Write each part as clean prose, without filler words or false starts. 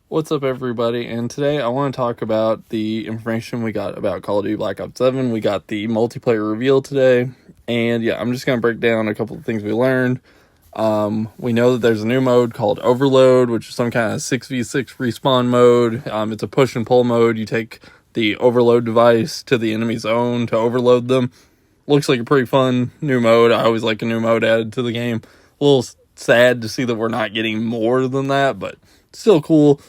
What's up, everybody? And today I want to talk about the information we got about Call of Duty Black Ops 7. We got the multiplayer reveal today. And yeah, I'm just going to break down a couple of things we learned. We know that there's a new mode called Overload, which is some kind of 6v6 respawn mode. It's a push and pull mode. You take the overload device to the enemy zone to overload them. Looks like a pretty fun new mode. I always like a new mode added to the game. A little sad to see that we're not getting more than that, but still cool.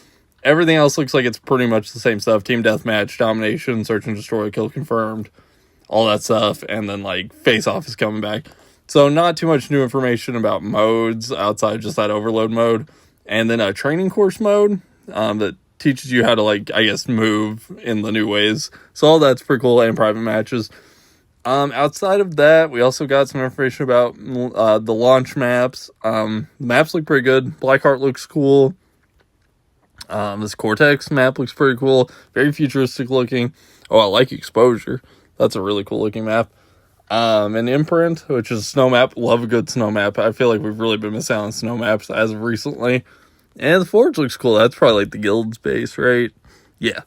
Everything else looks like it's pretty much the same stuff. Team deathmatch, domination, search and destroy, kill confirmed, all that stuff. And then, face off is coming back. So not too much new information about modes outside just that overload mode. And then a training course mode that teaches you how to, move in the new ways. So all that's pretty cool, and private matches. Outside of that, we also got some information about the launch maps. The maps look pretty good. Blackheart looks cool. This Cortex map looks pretty cool. Very futuristic looking. Oh, I like Exposure. That's a really cool looking map. And Imprint, which is a snow map. Love a good snow map. I feel like we've really been missing out on snow maps as of recently. And the Forge looks cool. That's probably like the guild's base, right? Yeah.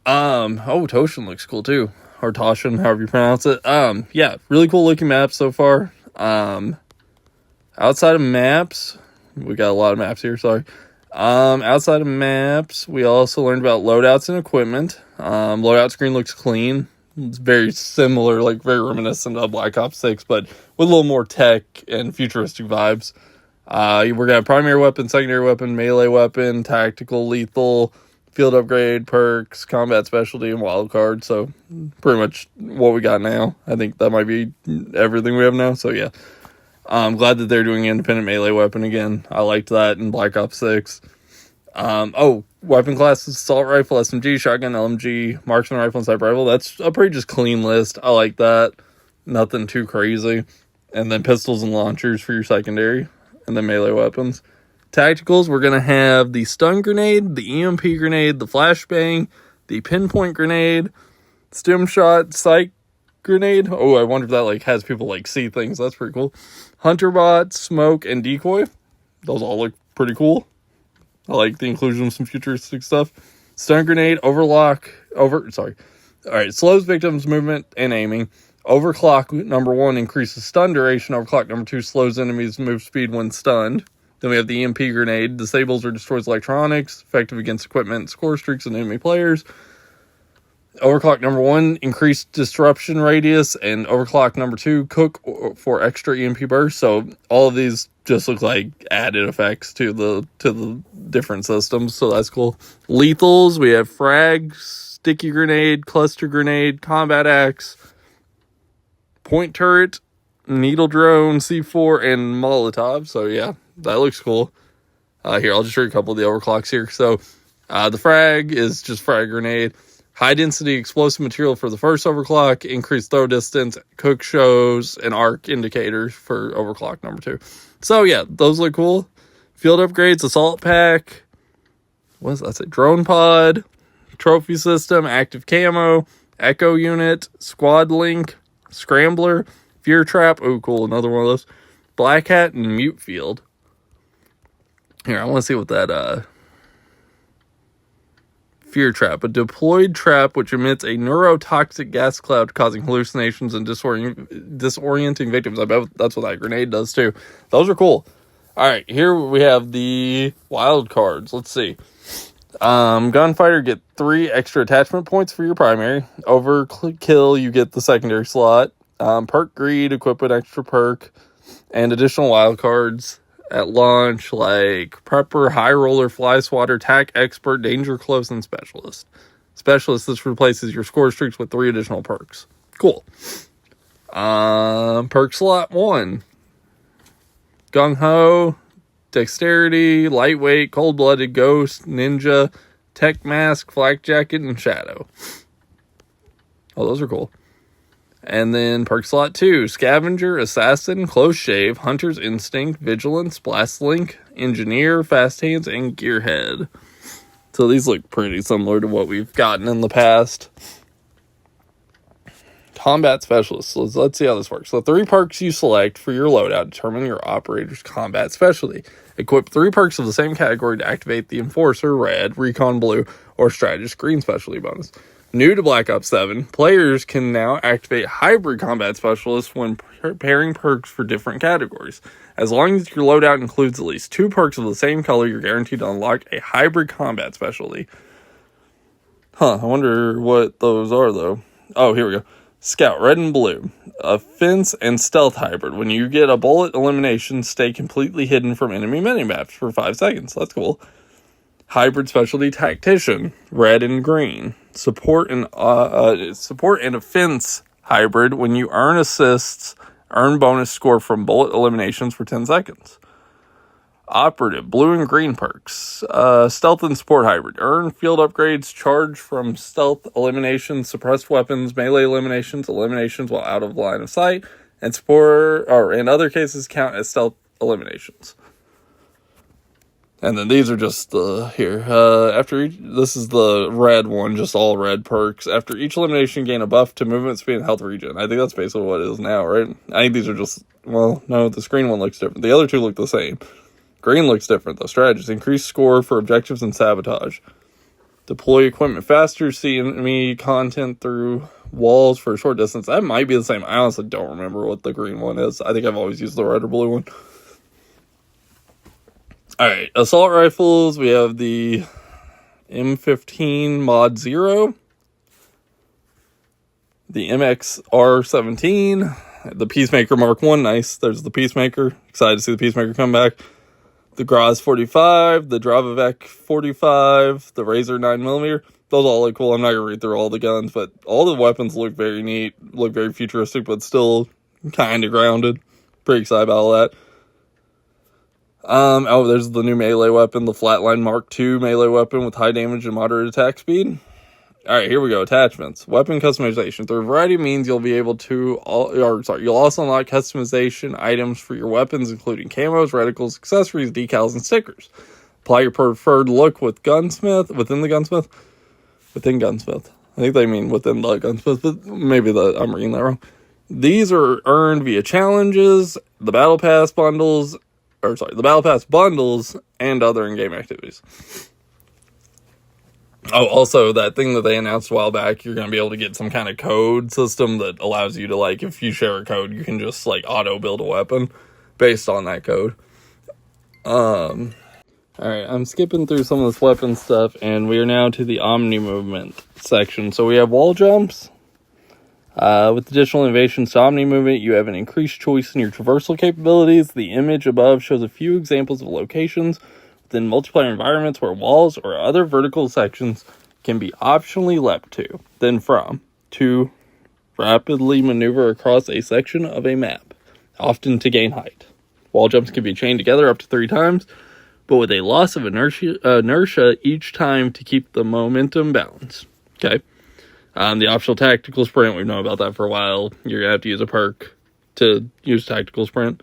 Toshin looks cool too. Or Toshin, however you pronounce it. Yeah, really cool looking maps so far. Outside of maps, we got a lot of maps here, sorry. Outside of maps, we also learned about loadouts and equipment. Loadout screen looks clean. It's very similar, very reminiscent of Black Ops 6, but with a little more tech and futuristic vibes. We're going to have primary weapon, secondary weapon, melee weapon, tactical, lethal, field upgrade, perks, combat specialty, and wildcard. So pretty much what we got now. I think that might be everything we have now. So yeah. I'm glad that they're doing independent melee weapon again. I liked that in Black Ops 6. Weapon classes, assault rifle, SMG, shotgun, LMG, marksman rifle, and sniper rifle. That's a pretty just clean list. I like that. Nothing too crazy. And then pistols and launchers for your secondary. And then melee weapons. Tacticals, we're going to have the stun grenade, the EMP grenade, the flashbang, the pinpoint grenade, stim shot, psych grenade. Oh, I wonder if that has people see things. That's pretty cool. Hunter bot, smoke, and decoy. Those all look pretty cool. I like the inclusion of some futuristic stuff. Stun grenade, slows victims' movement and aiming. Overclock number 1 increases stun duration. Overclock number 2 slows enemies' move speed when stunned. Then we have the EMP grenade, disables or destroys electronics, effective against equipment, score streaks, and enemy players. Overclock number 1, increased disruption radius, and overclock number 2, cook for extra EMP burst. So all of these just look like added effects to the different systems, so that's cool. Lethals, we have frag, sticky grenade, cluster grenade, combat axe, point turret, needle drone, C4, and Molotov. So yeah, that looks cool. Here, I'll just show you a couple of the overclocks here. So the frag is just frag grenade. High density explosive material for the first overclock, increased throw distance, cook shows, and arc indicators for overclock number 2. So yeah, those look cool. Field upgrades, assault pack, what does that say? Drone pod, trophy system, active camo, echo unit, squad link, scrambler, fear trap. Oh, cool, another one of those. Black hat and mute field. Here, I want to see what that fear trap, a deployed trap which emits a neurotoxic gas cloud causing hallucinations and disorienting victims. I bet that's what that grenade does too. Those are cool. All right, here we have the wild cards. Let's see. Gunfighter, get 3 extra attachment points for your primary. Overkill, you get the secondary slot. Perk greed, equip an extra perk, and additional wild cards at launch, like prepper, high roller, fly swatter, tac expert, danger close, and specialist. Specialist, this replaces your score streaks with 3 additional perks. Cool. Perk slot 1. Gung Ho, dexterity, lightweight, cold-blooded, ghost, ninja, tech mask, flak jacket, and shadow. Oh, those are cool. And then perk slot 2, Scavenger, Assassin, Close Shave, Hunter's Instinct, Vigilance, Blast Link, Engineer, Fast Hands, and Gearhead. So these look pretty similar to what we've gotten in the past. Combat Specialist. So let's see how this works. The 3 perks you select for your loadout determine your operator's combat specialty. Equip 3 perks of the same category to activate the Enforcer red, Recon blue, or Strategist green specialty bonus. New to Black Ops 7, players can now activate Hybrid Combat Specialist when pairing perks for different categories. As long as your loadout includes at least 2 perks of the same color, you're guaranteed to unlock a Hybrid Combat Specialty. I wonder what those are, though. Oh, here we go. Scout, red and blue. Offense and stealth hybrid. When you get a bullet elimination, stay completely hidden from enemy minimaps for 5 seconds. That's cool. Hybrid specialty tactician, red and green. Support and offense hybrid. When you earn assists, earn bonus score from bullet eliminations for 10 seconds. Operative, blue and green perks. Stealth and support hybrid. Earn field upgrades, charge from stealth eliminations, suppressed weapons, melee eliminations while out of line of sight, and support, or in other cases, count as stealth eliminations. And then these are just here. This is the red one, just all red perks. After each elimination, gain a buff to movement speed and health regen. I think that's basically what it is now, right? I think these are just, well, no, the screen one looks different. The other two look the same. Green looks different, though. Strategist. Increase score for objectives and sabotage. Deploy equipment faster. See enemy content through walls for a short distance. That might be the same. I honestly don't remember what the green one is. I think I've always used the red or blue one. Alright, assault rifles. We have the M15 Mod 0. The MXR-17. The Peacemaker Mark 1. Nice. There's the Peacemaker. Excited to see the Peacemaker come back. The Graz 45, the Dravovec 45, the Razor 9mm. Those all look cool. I'm not going to read through all the guns, but all the weapons look very neat, look very futuristic, but still kind of grounded. Pretty excited about all that. There's the new melee weapon, the Flatline Mark II melee weapon with high damage and moderate attack speed. Alright, here we go. Attachments. Weapon customization. Through a variety of means, you'll be able to, you'll also unlock customization items for your weapons, including camos, reticles, accessories, decals, and stickers. Apply your preferred look within Gunsmith. I think they mean within the Gunsmith, but maybe I'm reading that wrong. These are earned via challenges, the Battle Pass bundles, and other in-game activities. Oh, also, that thing that they announced a while back, you're going to be able to get some kind of code system that allows you to, like, if you share a code, you can just, like, auto-build a weapon based on that code. Alright, I'm skipping through some of this weapon stuff, and we are now to the Omni Movement section. So we have wall jumps. With additional innovations to Omni Movement, you have an increased choice in your traversal capabilities. The image above shows a few examples of locations within multiplayer environments where walls or other vertical sections can be optionally leapt to rapidly maneuver across a section of a map, often to gain height. Wall jumps can be chained together up to 3 times, but with a loss of inertia each time to keep the momentum balanced. Okay. The optional tactical sprint, we've known about that for a while. You're going to have to use a perk to use tactical sprint.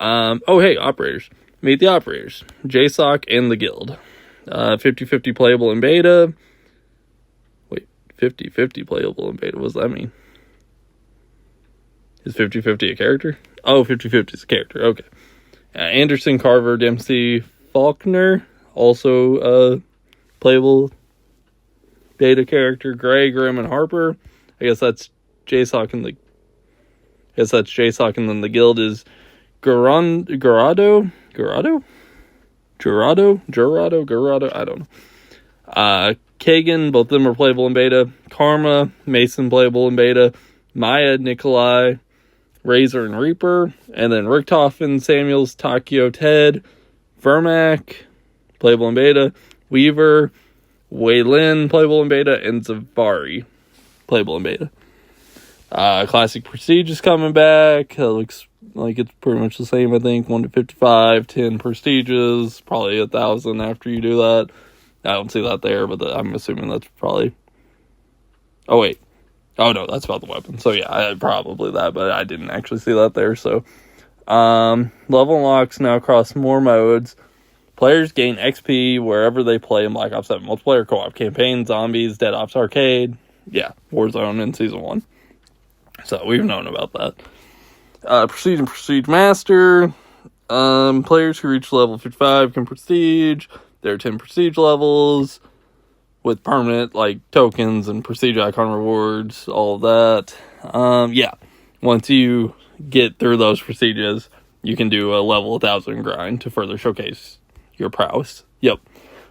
Operators. Meet the operators. JSOC and the guild. 50-50 playable in beta. Wait, 50-50 playable in beta. What does that mean? Is 50-50 a character? Oh, 50-50 is a character. Okay. Anderson, Carver, Dempsey, Faulkner. Also playable beta character. Gray, Grimm, and Harper. I guess that's JSOC and then the guild is Gerardo, I don't know. Kagan, both of them are playable in beta. Karma, Mason playable in beta. Maya, Nikolai, Razor, and Reaper. And then Richtofen, Samuels, Takio, Ted, Vermac, playable in beta. Weaver, Waylin, playable in beta. And Zavari, playable in beta. Classic Prestige is coming back. Looks like it's pretty much the same, I think. 1 to 55, 10 Prestiges, probably 1,000 after you do that. I don't see that there, but I'm assuming that's probably... Oh, wait. Oh, no, that's about the weapon. So, yeah, probably that, but I didn't actually see that there, so... level unlocks now across more modes. Players gain XP wherever they play in Black Ops 7. Multiplayer co-op campaign, zombies, Dead Ops Arcade. Yeah, Warzone in Season 1. So we've known about that. Prestige and Prestige Master. Players who reach level 55 can prestige. There are 10 prestige levels with permanent, like, tokens and prestige icon rewards, all of that. Once you get through those prestiges, you can do a level 1000 grind to further showcase your prowess. Yep.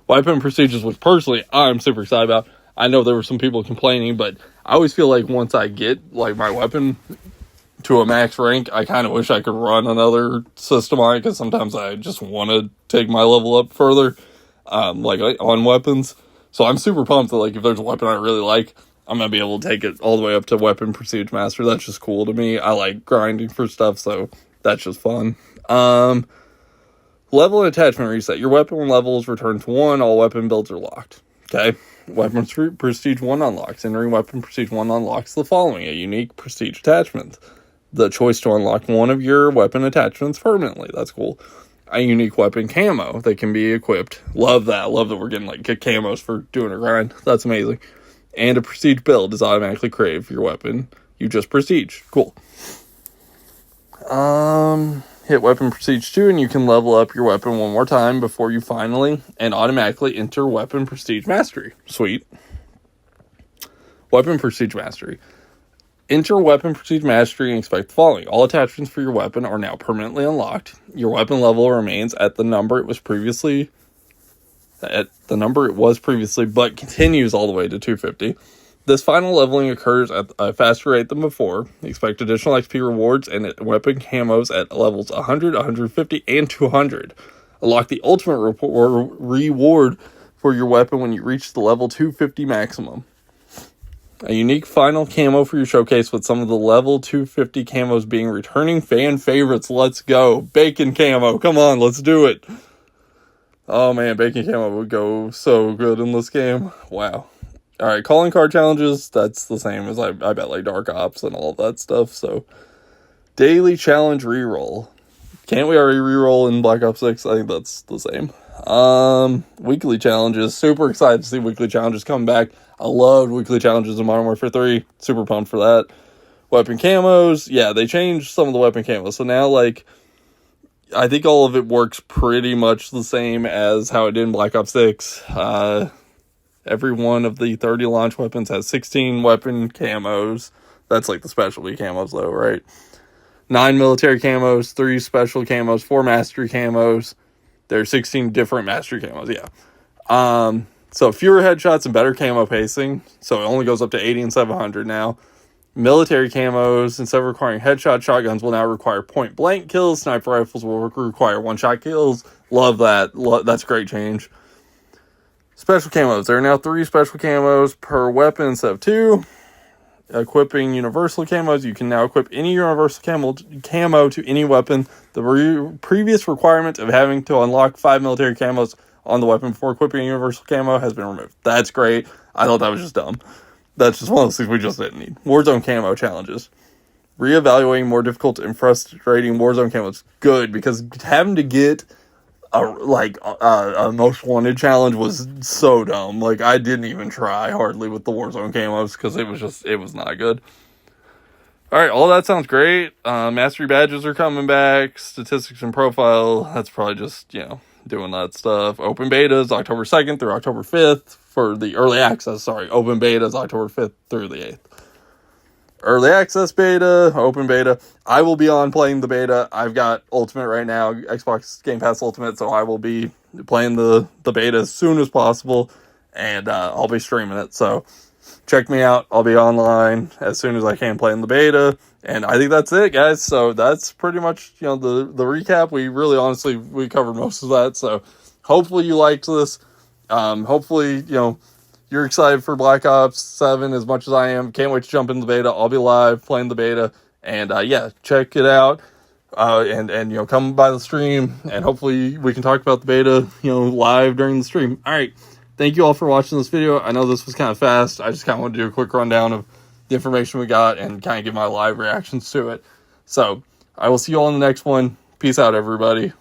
Weapon prestiges, which personally I'm super excited about. I know there were some people complaining, but I always feel like once I get, like, my weapon to a max rank, I kind of wish I could run another system on it, because sometimes I just want to take my level up further, like on weapons. So I'm super pumped that, like, if there's a weapon I really like, I'm going to be able to take it all the way up to Weapon Prestige Master. That's just cool to me. I like grinding for stuff, so that's just fun. Level and attachment reset. Your weapon levels return to 1. All weapon builds are locked. Okay. Weapon Prestige 1 unlocks. Entering Weapon Prestige 1 unlocks the following: a unique prestige attachment. The choice to unlock one of your weapon attachments permanently. That's cool. A unique weapon camo that can be equipped. Love that. Love that we're getting, like, camos for doing a grind. That's amazing. And a prestige build is automatically created for your weapon you just prestige. Cool. Hit Weapon Prestige 2 and you can level up your weapon one more time before you finally and automatically enter Weapon Prestige Mastery. Sweet. Weapon Prestige Mastery. Enter Weapon Prestige Mastery and expect the following: all attachments for your weapon are now permanently unlocked. Your weapon level remains at the number it was previously, but continues all the way to 250. This final leveling occurs at a faster rate than before. Expect additional XP rewards and weapon camos at levels 100, 150, and 200. Unlock the ultimate reward for your weapon when you reach the level 250 maximum. A unique final camo for your showcase, with some of the level 250 camos being returning fan favorites. Let's go. Bacon camo. Come on, let's do it. Oh man, bacon camo would go so good in this game. Wow. Alright, calling card challenges. That's the same as I bet, like, Dark Ops and all of that stuff. So, daily challenge reroll. Can't we already reroll in Black Ops 6? I think that's the same. Weekly challenges. Super excited to see weekly challenges come back. I loved weekly challenges in Modern Warfare 3. Super pumped for that. Weapon camos. Yeah, they changed some of the weapon camos. So now, like, I think all of it works pretty much the same as how it did in Black Ops 6. Every one of the 30 launch weapons has 16 weapon camos. That's like the specialty camos though, right? 9 military camos, 3 special camos, 4 mastery camos. There's 16 different mastery camos, yeah. So fewer headshots and better camo pacing. So it only goes up to 80 and 700 now. Military camos, instead of requiring headshot, shotguns will now require point blank kills. Sniper rifles will require one-shot kills. Love that. That's a great change. Special camos. There are now 3 special camos per weapon instead of 2. Equipping universal camos. You can now equip any universal camo to any weapon. The previous requirement of having to unlock 5 military camos on the weapon before equipping a universal camo has been removed. That's great. I thought that was just dumb. That's just one of those things we just didn't need. Warzone camo challenges. Reevaluating more difficult and frustrating Warzone camos. Good, because having to get a most wanted challenge was so dumb. Like, I didn't even try hardly with the Warzone camos because it was not good. Alright, all that sounds great. Mastery badges are coming back. Statistics and profile, that's probably just, doing that stuff. Open betas October 2nd through October 5th for the early access. Open betas October 5th through the 8th. Early access beta, open beta. I will be on playing the beta. I've got Ultimate right now, Xbox Game Pass Ultimate, so I will be playing the beta as soon as possible, and I'll be streaming it. So check me out. I'll be online as soon as I can playing the beta, and I think that's it, guys. So that's pretty much the recap. We really honestly we covered most of that. So hopefully you liked this. Hopefully you're excited for Black Ops 7 as much as I am. Can't wait to jump into the beta. I'll be live playing the beta. And, check it out. And come by the stream. And hopefully we can talk about the beta, live during the stream. All right. Thank you all for watching this video. I know this was kind of fast. I just kind of want to do a quick rundown of the information we got and kind of give my live reactions to it. So, I will see you all in the next one. Peace out, everybody.